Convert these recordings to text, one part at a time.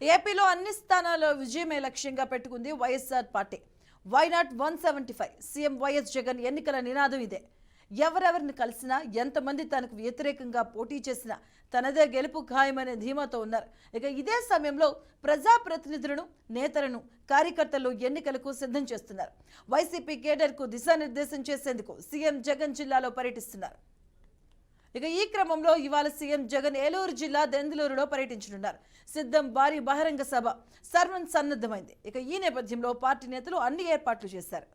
ఏపీలో అన్ని స్థానాల్లో విజయమే లక్ష్యంగా పెట్టుకుంది YSR party. Why not 175? CM YS Jagan ఎన్నికల నినాదం ఇదే. ఎవరెవరిని కలిసినా, ఎంతమంది తనకు వ్యతిరేకంగా పోటీ చేసినా తనదే గెలుపు ఖాయమనే ధీమాతో ఉన్నారు. ఇక ఇదే సమయంలో ప్రజాప్రతినిధులను, నేతలను, కార్యకర్తలు ఎన్నికలకు సిద్ధం చేస్తున్నారు. వైసీపీ కేడర్కు దిశానిర్దేశం చేసేందుకు సీఎం జగన్ జిల్లాలో పర్యటిస్తున్నారు. ఇక ఈ క్రమంలో ఇవాళ సీఎం జగన్ ఏలూరు జిల్లా దెందులూరులో పర్యటించనున్నారు. సిద్ధం భారీ బహిరంగ సభ సర్వం సన్నద్ధమైంది. ఇక ఈ నేపథ్యంలో పార్టీ నేతలు అన్ని ఏర్పాట్లు చేశారు.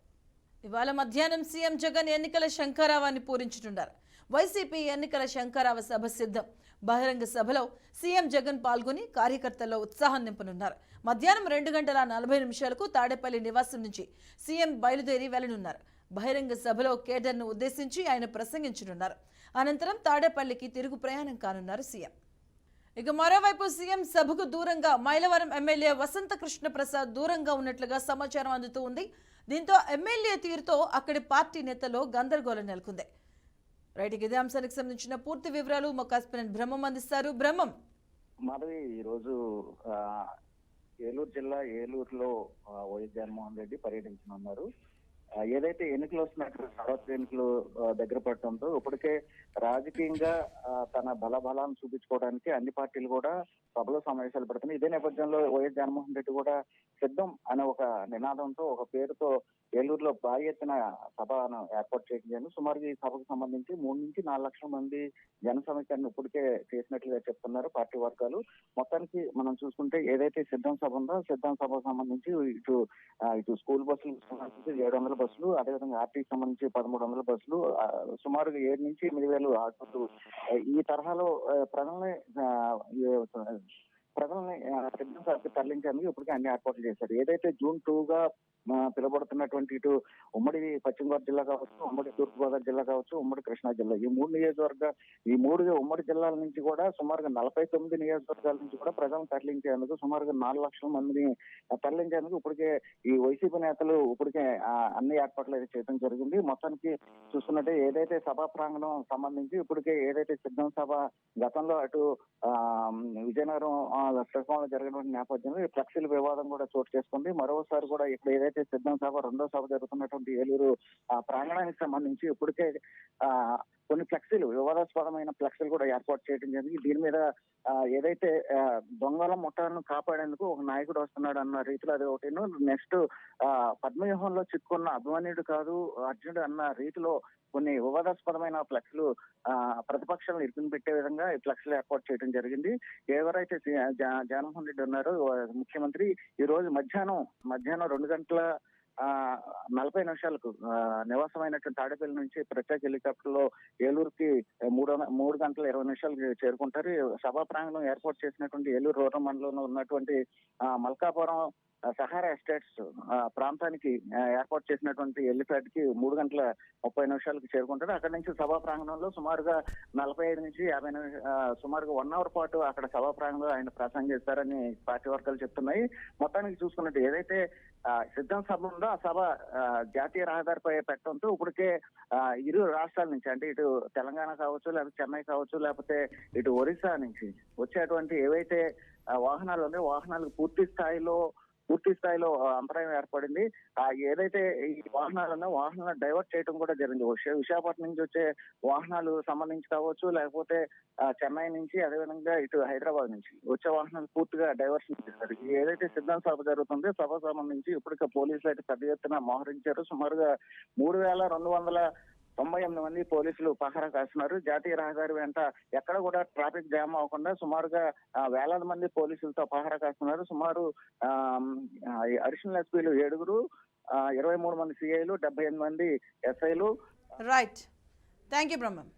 ఇవాళ మధ్యాహ్నం సీఎం జగన్ ఎన్నికల శంఖారావాన్ని పూరించనున్నారు. వైసీపీ ఎన్నికల శంఖారావ సభ సిద్ధం. బహిరంగ సభలో సీఎం జగన్ పాల్గొని కార్యకర్తల్లో ఉత్సాహం నింపనున్నారు. మధ్యాహ్నం 2:40 తాడేపల్లి నివాసం నుంచి సీఎం బయలుదేరి వెళ్లనున్నారు. బహిరంగ సభలో కేడర్ను ఉద్దేశించి ఆయన ప్రసంగించనున్నారు. అనంతరం తాడేపల్లికి తిరుగు ప్రయాణం కానున్నారు సీఎం. ఇక మరోవైపు సీఎం సభకు దూరంగా మైలవరం ఎమ్మెల్యే వసంత కృష్ణ ప్రసాద్ దూరంగా ఉన్నట్లుగా సమాచారం అందుతూ ఉంది. దీంతో ఎమ్మెల్యే తీరుతో అక్కడి పార్టీ నేతల్లో గందరగోళం నెలకొంది. రైట్, ఇదే అంశానికి సంబంధించిన పూర్తి వివరాలు మా కరెస్పాండెంట్ బ్రహ్మం అందిస్తారు. బ్రహ్మం. మాధవి, ఈరోజు ఏలూరు జిల్లా ఏలూరులో వైఎస్ జగన్మోహన్ రెడ్డి పర్యటించనున్నారు. ఏదైతే ఎన్నికలు వస్తున్నట్టు సార్వత్రిక ఎన్నికలు దగ్గర పడటంతో ఇప్పటికే రాజకీయంగా తన బలాన్ని చూపించుకోవడానికి అన్ని పార్టీలు కూడా సభలో సమావేశాలు పెడుతున్నాయి. ఇదే నేపథ్యంలో వైఎస్ జగన్మోహన్ రెడ్డి కూడా సిద్ధం అనే ఒక నినాదంతో, ఒక పేరుతో ఏలూరులో భారీ ఎత్తున సభను ఏర్పాటు చేయడం. సుమారు ఈ సభకు సంబంధించి 3 నుంచి 4 లక్షల మంది జన సమీకరణ ఇప్పటికే చేసినట్లుగా చెప్తున్నారు పార్టీ వర్గాలు. మొత్తానికి మనం చూసుకుంటే ఏదైతే సిద్ధం సభ ఉందో, సిద్ధం సభకు సంబంధించి ఇటు స్కూల్ బస్సులు సంబంధించి 700 బస్సులు, అదేవిధంగా ఆర్టీకి సంబంధించి 1300 బస్సులు, సుమారుగా 7 నుంచి 8,000 ఆటోలు, ఈ తరహాలో ప్రజల్ని సిద్ధం సభకు తరలించేందుకు ఇప్పటికే అన్ని ఏర్పాట్లు చేశారు. ఏదైతే June 2గా పిలువబడుతున్నటువంటి ఇటు ఉమ్మడి పశ్చిమ గోదావరి జిల్లా కావచ్చు, ఉమ్మడి తూర్పుగోదావరి జిల్లా కావచ్చు, ఉమ్మడి కృష్ణా జిల్లా, ఈ 3 ఉమ్మడి జిల్లాల నుంచి కూడా సుమారుగా 49 నియోజకవర్గాల నుంచి కూడా ప్రజలను తరలించేందుకు సుమారుగా 4 లక్షల మందిని తరలించేందుకు ఇప్పటికే ఈ వైసీపీ నేతలు ఇప్పటికే అన్ని ఏర్పాట్లు అయితే చేయడం జరిగింది. మొత్తానికి చూసుకున్నట్టే ఏదైతే సభా ప్రాంగణం సంబంధించి ఇప్పటికే ఏదైతే సిద్ధం సభ గతంలో అటు విజయనగరం శ్రీకాకుళంలో జరిగినటువంటి నేపథ్యంలో ఈ ఫ్లెక్సీల వివాదం కూడా చోటు చేసుకుంది. మరోసారి కూడా ఇప్పుడు ఏదైతే సిద్ధం సభ రెండో సభ జరుగుతున్నటువంటి ఏలూరు ప్రాంగణానికి సంబంధించి ఇప్పటికే కొన్ని ఫ్లెక్సీలు, వివాదాస్పదమైన ఫ్లెక్సీలు కూడా ఏర్పాటు చేయడం జరిగింది. దీని మీద ఏదైతే దొంగల ముఠాలను కాపాడేందుకు ఒక నాయకుడు వస్తున్నాడు అన్న రీతిలో అది ఒకటి, నెక్స్ట్ పద్మవ్యూహంలో చిక్కున్న అభిమన్యుడు కాదు అర్జునుడు అన్న రీతిలో కొన్ని వివాదాస్పదమైన ఫ్లెక్స్లు ప్రతిపక్షాలను ఇరుకుని పెట్టే విధంగా ఈ ఫ్లెక్స్లు ఏర్పాటు చేయడం జరిగింది. ఎవరైతే జగన్మోహన్ రెడ్డి ఉన్నారో ముఖ్యమంత్రి, ఈ రోజు మధ్యాహ్నం 2:40 నివాసమైనటువంటి తాడేపల్లి నుంచి ప్రత్యేక హెలికాప్టర్ లో ఏలూరుకి 3:20 చేరుకుంటారు. సభా ప్రాంగణం ఏర్పాటు చేసినటువంటి ఏలూరు రూరల్ మండలంలో ఉన్నటువంటి మల్కాపురం సహారా ఎస్టేట్స్ ప్రాంతానికి ఏర్పాటు చేసినటువంటి హెలిప్యాడ్ కి 3:30 చేరుకుంటారు. అక్కడి నుంచి సభా ప్రాంగణంలో సుమారుగా 45 నుంచి 50 సుమారుగా 1 అవర్ పాటు అక్కడ సభా ప్రాంగణంలో ఆయన ప్రసంగిస్తారని పార్టీ వర్గాలు చెప్తున్నాయి. మొత్తానికి చూసుకున్నట్టు ఏదైతే సిద్ధం సభ ఉందో ఆ సభ జాతీయ రహదారిపై పెట్టడంతో ఇప్పటికే ఇరు రాష్ట్రాల నుంచి, అంటే ఇటు తెలంగాణ కావచ్చు, లేకపోతే చెన్నై కావచ్చు, లేకపోతే ఇటు ఒరిస్సా నుంచి వచ్చేటువంటి ఏవైతే వాహనాలు ఉన్నాయో వాహనాలకు పూర్తి స్థాయిలో అంతరాయం ఏర్పడింది. ఏదైతే ఈ వాహనాలను డైవర్ట్ చేయడం కూడా జరిగింది. విశాఖపట్నం నుంచి వచ్చే వాహనాలు సంబంధించి కావచ్చు, లేకపోతే చెన్నై నుంచి, అదేవిధంగా ఇటు హైదరాబాద్ నుంచి వచ్చే వాహనాలు పూర్తిగా డైవర్షన్ చేశారు. ఏదైతే సిద్ధం సభ జరుగుతుందో సభ సంబంధించి ఇప్పటికే పోలీసులు అయితే పెద్ద ఎత్తున మోహరించారు. సుమారుగా 3,298 మంది పోలీసులు పహారా కాస్తున్నారు. జాతీయ రహదారి వెంట ఎక్కడ కూడా ట్రాఫిక్ జామ్ అవ్వకుండా సుమారుగా వేలాది మంది పోలీసులతో పహారా కాస్తున్నారు. సుమారు అడిషనల్ ఎస్పీలు 7, 23 మంది సిఐలు, 78 మంది ఎస్ఐలు. Right, thank you Brahmam.